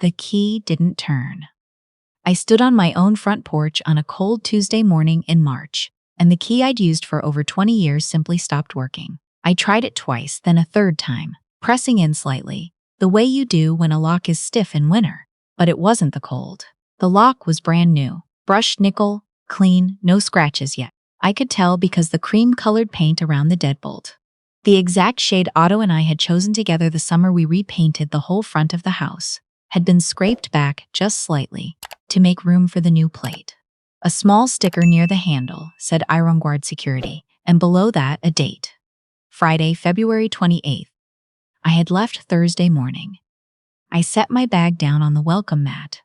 The key didn't turn. I stood on my own front porch on a cold Tuesday morning in March, and the key I'd used for over 20 years simply stopped working. I tried it twice, then a third time, pressing in slightly, the way you do when a lock is stiff in winter. But it wasn't the cold. The lock was brand new, brushed nickel, clean, no scratches yet. I could tell because the cream-colored paint around the deadbolt. The exact shade Otto and I had chosen together the summer we repainted the whole front of the house, had been scraped back just slightly to make room for the new plate. A small sticker near the handle said Iron Guard Security, and below that a date. Friday, February 28th. I had left Thursday morning. I set my bag down on the welcome mat.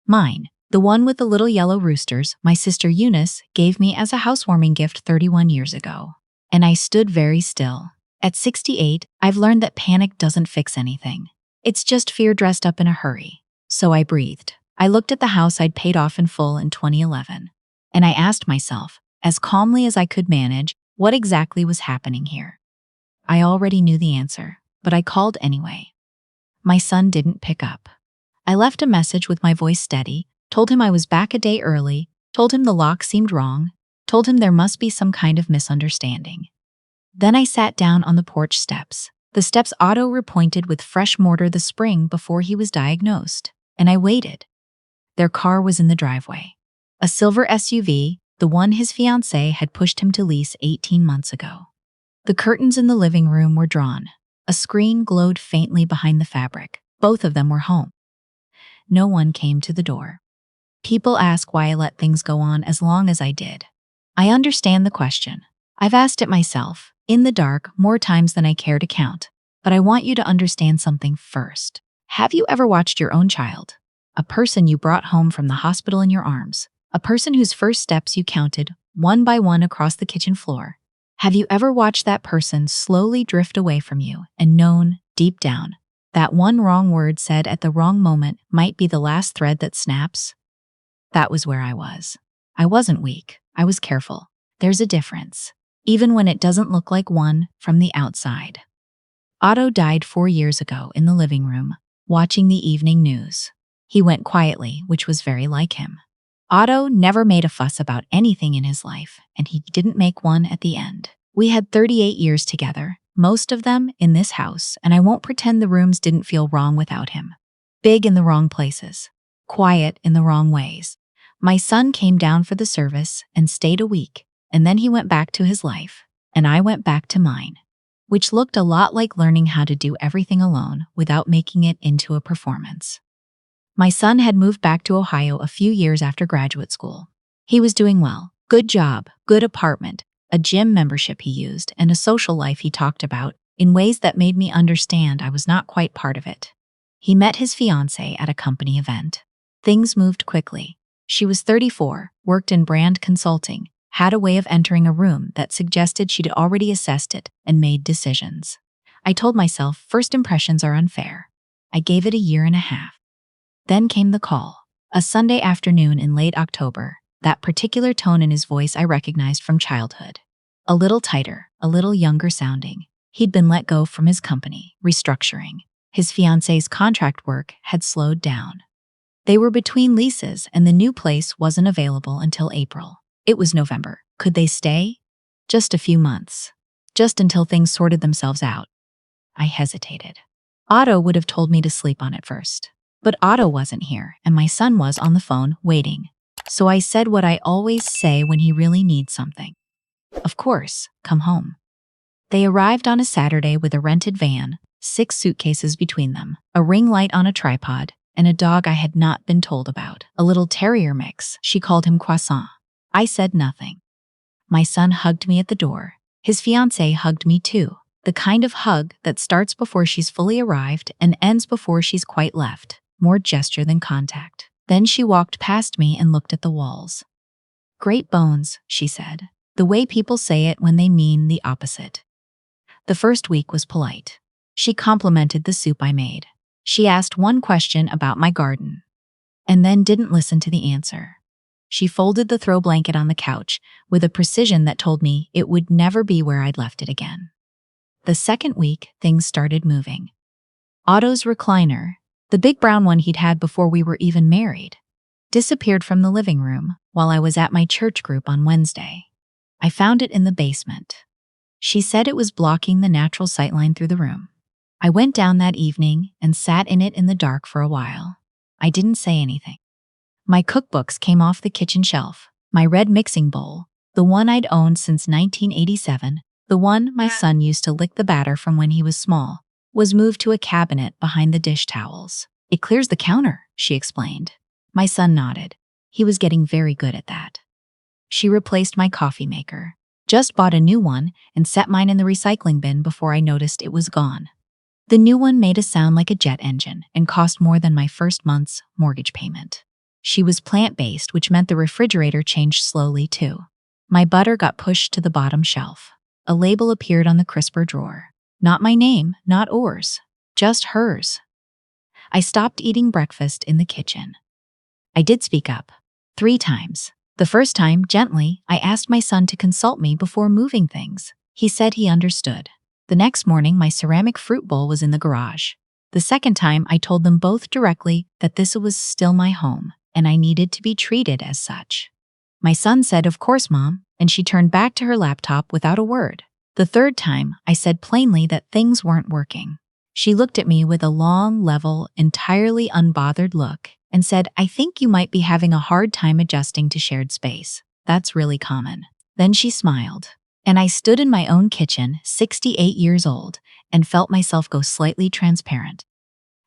Mine, the one with the little yellow roosters my sister Eunice gave me as a housewarming gift 31 years ago. And I stood very still. At 68, I've learned that panic doesn't fix anything. It's just fear dressed up in a hurry. So I breathed. I looked at the house I'd paid off in full in 2011. And I asked myself, as calmly as I could manage, what exactly was happening here. I already knew the answer, but I called anyway. My son didn't pick up. I left a message with my voice steady, told him I was back a day early, told him the lock seemed wrong, told him there must be some kind of misunderstanding. Then I sat down on the porch steps, the steps Otto repointed with fresh mortar the spring before he was diagnosed, and I waited. Their car was in the driveway. A silver SUV, the one his fiancée had pushed him to lease 18 months ago. The curtains in the living room were drawn. A screen glowed faintly behind the fabric. Both of them were home. No one came to the door. People ask why I let things go on as long as I did. I understand the question. I've asked it myself, in the dark, more times than I care to count. But I want you to understand something first. Have you ever watched your own child? A person you brought home from the hospital in your arms. A person whose first steps you counted, one by one across the kitchen floor. Have you ever watched that person slowly drift away from you and known, deep down, that one wrong word said at the wrong moment might be the last thread that snaps? That was where I was. I wasn't weak. I was careful. There's a difference, even when it doesn't look like one from the outside. Otto died 4 years ago in the living room, watching the evening news. He went quietly, which was very like him. Otto never made a fuss about anything in his life, and he didn't make one at the end. We had 38 years together, most of them in this house, and I won't pretend the rooms didn't feel wrong without him. Big in the wrong places, quiet in the wrong ways. My son came down for the service and stayed a week, and then he went back to his life, and I went back to mine, which looked a lot like learning how to do everything alone without making it into a performance. My son had moved back to Ohio a few years after graduate school. He was doing well, good job, good apartment, a gym membership he used, and a social life he talked about in ways that made me understand I was not quite part of it. He met his fiancée at a company event. Things moved quickly. She was 34, worked in brand consulting, had a way of entering a room that suggested she'd already assessed it and made decisions. I told myself first impressions are unfair. I gave it a year and a half. Then came the call, a Sunday afternoon in late October, that particular tone in his voice I recognized from childhood. A little tighter, a little younger sounding. He'd been let go from his company, restructuring. His fiancée's contract work had slowed down. They were between leases and the new place wasn't available until April. It was November. Could they stay? Just a few months. Just until things sorted themselves out. I hesitated. Otto would have told me to sleep on it first. But Otto wasn't here, and my son was on the phone, waiting. So I said what I always say when he really needs something. Of course, come home. They arrived on a Saturday with a rented van, 6 suitcases between them, a ring light on a tripod, and a dog I had not been told about. A little terrier mix, she called him Croissant. I said nothing. My son hugged me at the door. His fiancée hugged me too. The kind of hug that starts before she's fully arrived and ends before she's quite left. More gesture than contact. Then she walked past me and looked at the walls. Great bones, she said, the way people say it when they mean the opposite. The first week was polite. She complimented the soup I made. She asked one question about my garden, and then didn't listen to the answer. She folded the throw blanket on the couch with a precision that told me it would never be where I'd left it again. The second week, things started moving. Otto's recliner, The big brown one he'd had before we were even married, disappeared from the living room while I was at my church group on Wednesday. I found it in the basement. She said it was blocking the natural sightline through the room. I went down that evening and sat in it in the dark for a while. I didn't say anything. My cookbooks came off the kitchen shelf. My red mixing bowl, the one I'd owned since 1987, the one my son used to lick the batter from when he was small, was moved to a cabinet behind the dish towels. It clears the counter, she explained. My son nodded. He was getting very good at that. She replaced my coffee maker, just bought a new one, and set mine in the recycling bin before I noticed it was gone. The new one made a sound like a jet engine and cost more than my first month's mortgage payment. She was plant-based, which meant the refrigerator changed slowly too. My butter got pushed to the bottom shelf. A label appeared on the crisper drawer. Not my name, not ours, just hers. I stopped eating breakfast in the kitchen. I did speak up. 3 times. The first time, gently, I asked my son to consult me before moving things. He said he understood. The next morning, my ceramic fruit bowl was in the garage. The second time, I told them both directly that this was still my home, and I needed to be treated as such. My son said, "Of course, Mom," and she turned back to her laptop without a word. The third time, I said plainly that things weren't working. She looked at me with a long, level, entirely unbothered look and said, "I think you might be having a hard time adjusting to shared space. That's really common." Then she smiled, and I stood in my own kitchen, 68 years old, and felt myself go slightly transparent.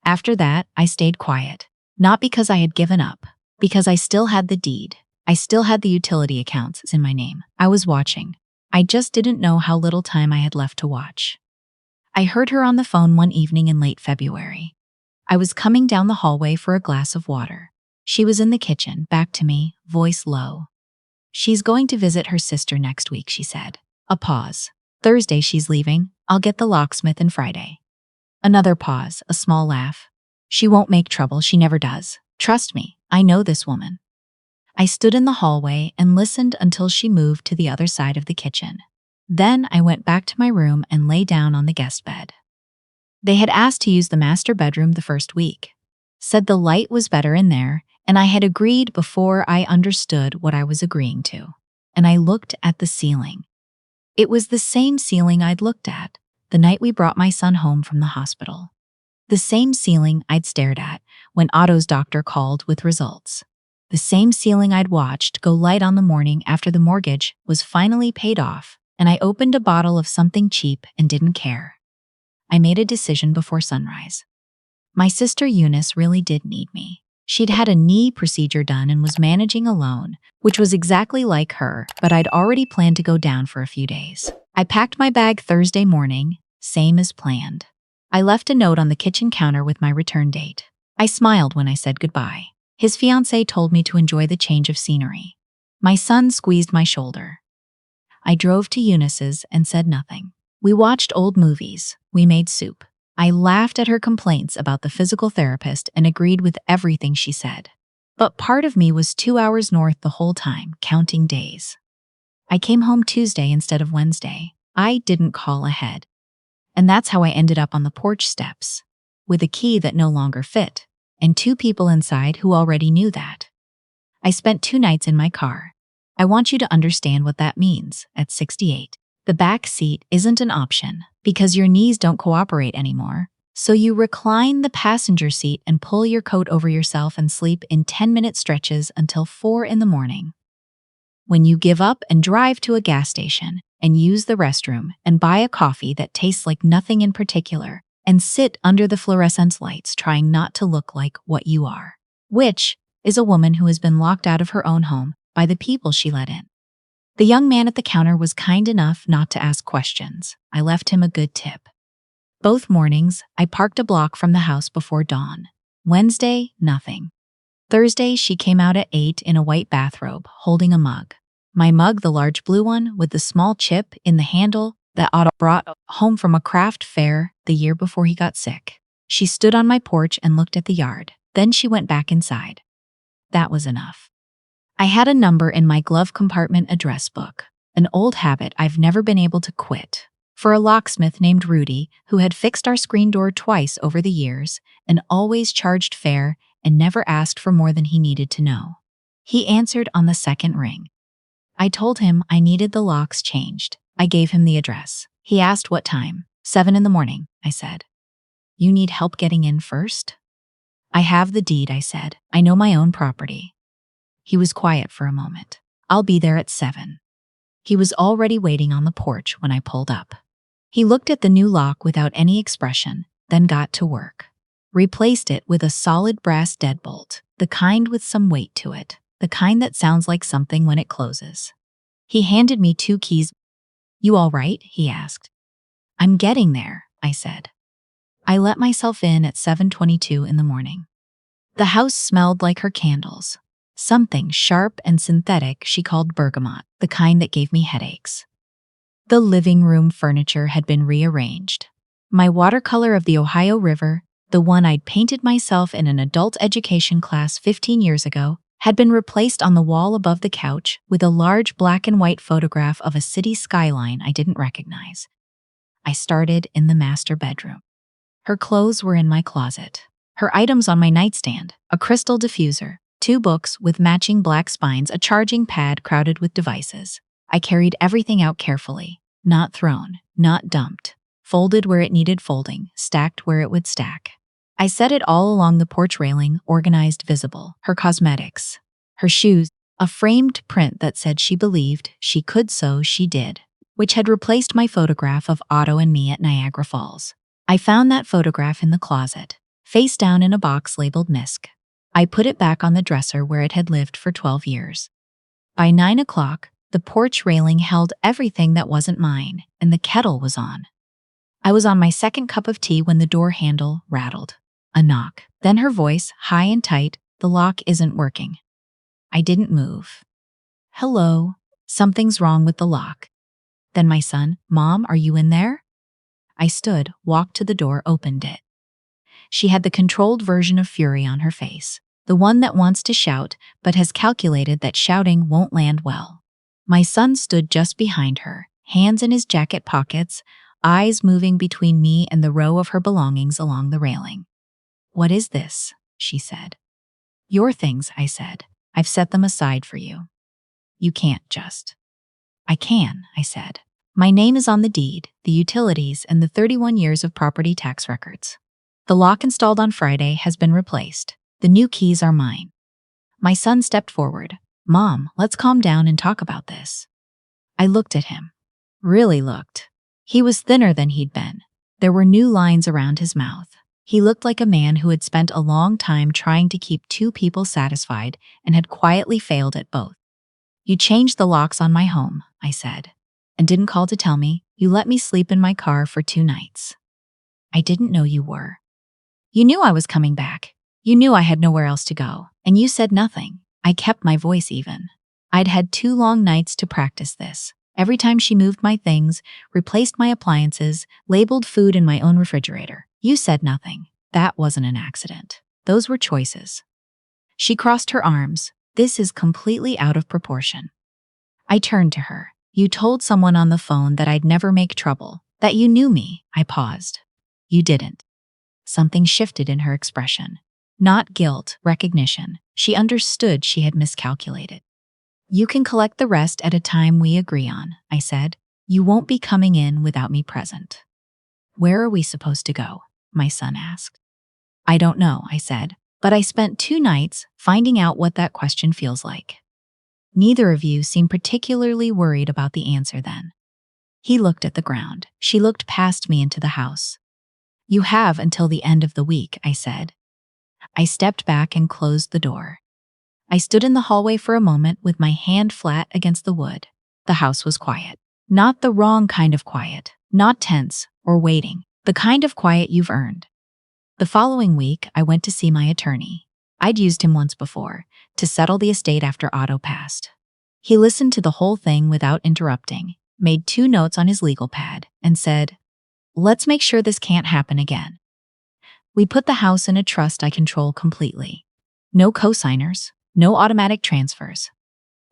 After that, I stayed quiet. Not because I had given up, because I still had the deed. I still had the utility accounts in my name. I was watching. I just didn't know how little time I had left to watch. I heard her on the phone one evening in late February. I was coming down the hallway for a glass of water. She was in the kitchen, back to me, voice low. "She's going to visit her sister next week," she said. A pause. "Thursday she's leaving. I'll get the locksmith and Friday." Another pause, a small laugh. "She won't make trouble, she never does. Trust me, I know this woman." I stood in the hallway and listened until she moved to the other side of the kitchen. Then I went back to my room and lay down on the guest bed. They had asked to use the master bedroom the first week. Said the light was better in there, and I had agreed before I understood what I was agreeing to. And I looked at the ceiling. It was the same ceiling I'd looked at the night we brought my son home from the hospital. The same ceiling I'd stared at when Otto's doctor called with results. The same ceiling I'd watched go light on the morning after the mortgage was finally paid off, and I opened a bottle of something cheap and didn't care. I made a decision before sunrise. My sister Eunice really did need me. She'd had a knee procedure done and was managing alone, which was exactly like her, but I'd already planned to go down for a few days. I packed my bag Thursday morning, same as planned. I left a note on the kitchen counter with my return date. I smiled when I said goodbye. His fiancée told me to enjoy the change of scenery. My son squeezed my shoulder. I drove to Eunice's and said nothing. We watched old movies. We made soup. I laughed at her complaints about the physical therapist and agreed with everything she said. But part of me was 2 hours north the whole time, counting days. I came home Tuesday instead of Wednesday. I didn't call ahead. And that's how I ended up on the porch steps, with a key that no longer fit, and 2 people inside who already knew that. I spent 2 nights in my car. I want you to understand what that means at 68. The back seat isn't an option because your knees don't cooperate anymore. So you recline the passenger seat and pull your coat over yourself and sleep in 10-minute stretches until 4 in the morning. When you give up and drive to a gas station and use the restroom and buy a coffee that tastes like nothing in particular and sit under the fluorescent lights trying not to look like what you are, which is a woman who has been locked out of her own home by the people she let in. The young man at the counter was kind enough not to ask questions. I left him a good tip. Both mornings, I parked a block from the house before dawn. Wednesday, nothing. Thursday, she came out at 8 in a white bathrobe, holding a mug. My mug, the large blue one with the small chip in the handle that Otto brought home from a craft fair the year before he got sick. She stood on my porch and looked at the yard. Then she went back inside. That was enough. I had a number in my glove compartment address book, an old habit I've never been able to quit. For a locksmith named Rudy, who had fixed our screen door twice over the years and always charged fair and never asked for more than he needed to know. He answered on the second ring. I told him I needed the locks changed. I gave him the address. He asked what time. 7 in the morning, I said. You need help getting in first? I have the deed, I said. I know my own property. He was quiet for a moment. I'll be there at 7. He was already waiting on the porch when I pulled up. He looked at the new lock without any expression, then got to work. Replaced it with a solid brass deadbolt, the kind with some weight to it, the kind that sounds like something when it closes. He handed me 2 keys. You all right? He asked. I'm getting there, I said. I let myself in at 7:22 in the morning. The house smelled like her candles. Something sharp and synthetic she called bergamot, the kind that gave me headaches. The living room furniture had been rearranged. My watercolor of the Ohio River, the one I'd painted myself in an adult education class 15 years ago, had been replaced on the wall above the couch with a large black and white photograph of a city skyline I didn't recognize. I started in the master bedroom. Her clothes were in my closet. Her items on my nightstand, a crystal diffuser, 2 books with matching black spines, a charging pad crowded with devices. I carried everything out carefully, not thrown, not dumped, folded where it needed folding, stacked where it would stack. I set it all along the porch railing, organized, visible. Her cosmetics, her shoes, a framed print that said she believed she could, so she did, which had replaced my photograph of Otto and me at Niagara Falls. I found that photograph in the closet, face down in a box labeled Misk. I put it back on the dresser where it had lived for 12 years. By 9 o'clock, the porch railing held everything that wasn't mine, and the kettle was on. I was on my second cup of tea when the door handle rattled. A knock. Then her voice, high and tight, the lock isn't working. I didn't move. Hello, something's wrong with the lock. Then my son, Mom, are you in there? I stood, walked to the door, opened it. She had the controlled version of fury on her face, the one that wants to shout but has calculated that shouting won't land well. My son stood just behind her, hands in his jacket pockets, eyes moving between me and the row of her belongings along the railing. What is this? She said. Your things, I said. I've set them aside for you. You can't just. I can, I said. My name is on the deed, the utilities, and the 31 years of property tax records. The lock installed on Friday has been replaced. The new keys are mine. My son stepped forward. Mom, let's calm down and talk about this. I looked at him. Really looked. He was thinner than he'd been. There were new lines around his mouth. He looked like a man who had spent a long time trying to keep 2 people satisfied and had quietly failed at both. You changed the locks on my home, I said, and didn't call to tell me. You let me sleep in my car for 2 nights. I didn't know you were. You knew I was coming back. You knew I had nowhere else to go, and you said nothing. I kept my voice even. I'd had 2 long nights to practice this. Every time she moved my things, replaced my appliances, labeled food in my own refrigerator. You said nothing. That wasn't an accident. Those were choices. She crossed her arms. This is completely out of proportion. I turned to her. You told someone on the phone that I'd never make trouble, that you knew me. I paused. You didn't. Something shifted in her expression. Not guilt, recognition. She understood she had miscalculated. You can collect the rest at a time we agree on, I said. You won't be coming in without me present. Where are we supposed to go? My son asked. I don't know, I said, but I spent 2 nights finding out what that question feels like. Neither of you seemed particularly worried about the answer then. He looked at the ground. She looked past me into the house. You have until the end of the week, I said. I stepped back and closed the door. I stood in the hallway for a moment with my hand flat against the wood. The house was quiet. Not the wrong kind of quiet, not tense or waiting, the kind of quiet you've earned. The following week, I went to see my attorney. I'd used him once before, to settle the estate after Otto passed. He listened to the whole thing without interrupting, made 2 notes on his legal pad, and said, let's make sure this can't happen again. We put the house in a trust I control completely. No co-signers, no automatic transfers.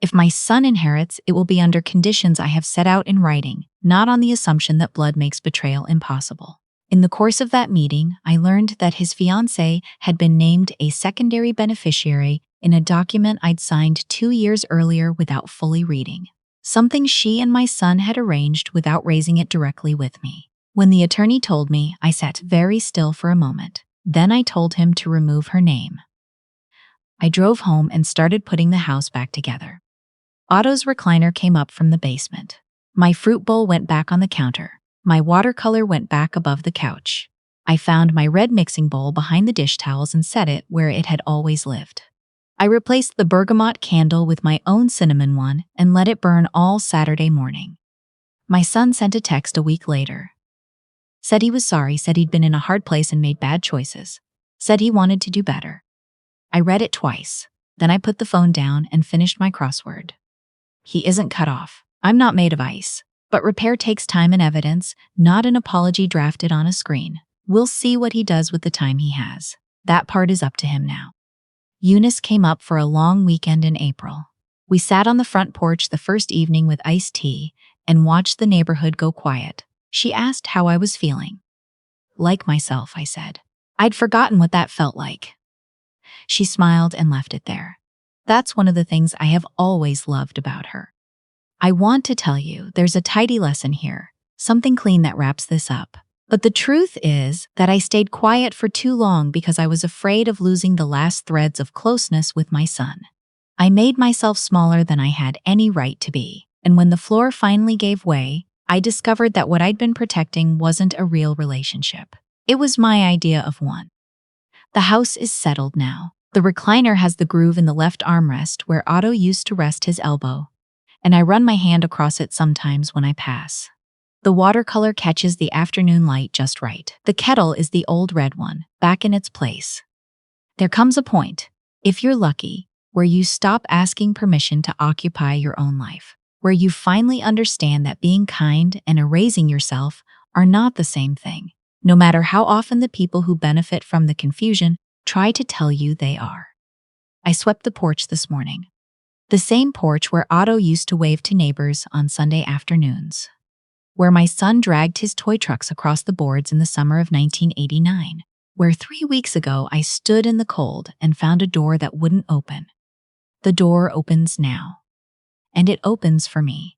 If my son inherits, it will be under conditions I have set out in writing, not on the assumption that blood makes betrayal impossible. In the course of that meeting, I learned that his fiancée had been named a secondary beneficiary in a document I'd signed 2 years earlier without fully reading. Something she and my son had arranged without raising it directly with me. When the attorney told me, I sat very still for a moment. Then I told him to remove her name. I drove home and started putting the house back together. Otto's recliner came up from the basement. My fruit bowl went back on the counter. My watercolor went back above the couch. I found my red mixing bowl behind the dish towels and set it where it had always lived. I replaced the bergamot candle with my own cinnamon one and let it burn all Saturday morning. My son sent a text a week later. Said he was sorry, said he'd been in a hard place and made bad choices. Said he wanted to do better. I read it twice. Then I put the phone down and finished my crossword. He isn't cut off. I'm not made of ice. But repair takes time and evidence, not an apology drafted on a screen. We'll see what he does with the time he has. That part is up to him now. Eunice came up for a long weekend in April. We sat on the front porch the first evening with iced tea and watched the neighborhood go quiet. She asked how I was feeling. Like myself, I said. I'd forgotten what that felt like. She smiled and left it there. That's one of the things I have always loved about her. I want to tell you, there's a tidy lesson here, something clean that wraps this up. But the truth is that I stayed quiet for too long because I was afraid of losing the last threads of closeness with my son. I made myself smaller than I had any right to be, and when the floor finally gave way, I discovered that what I'd been protecting wasn't a real relationship. It was my idea of one. The house is settled now. The recliner has the groove in the left armrest where Otto used to rest his elbow, and I run my hand across it sometimes when I pass. The watercolor catches the afternoon light just right. The kettle is the old red one, back in its place. There comes a point, if you're lucky, where you stop asking permission to occupy your own life, where you finally understand that being kind and erasing yourself are not the same thing, no matter how often the people who benefit from the confusion try to tell you they are. I swept the porch this morning. The same porch where Otto used to wave to neighbors on Sunday afternoons. Where my son dragged his toy trucks across the boards in the summer of 1989. Where 3 weeks ago I stood in the cold and found a door that wouldn't open. The door opens now. And it opens for me.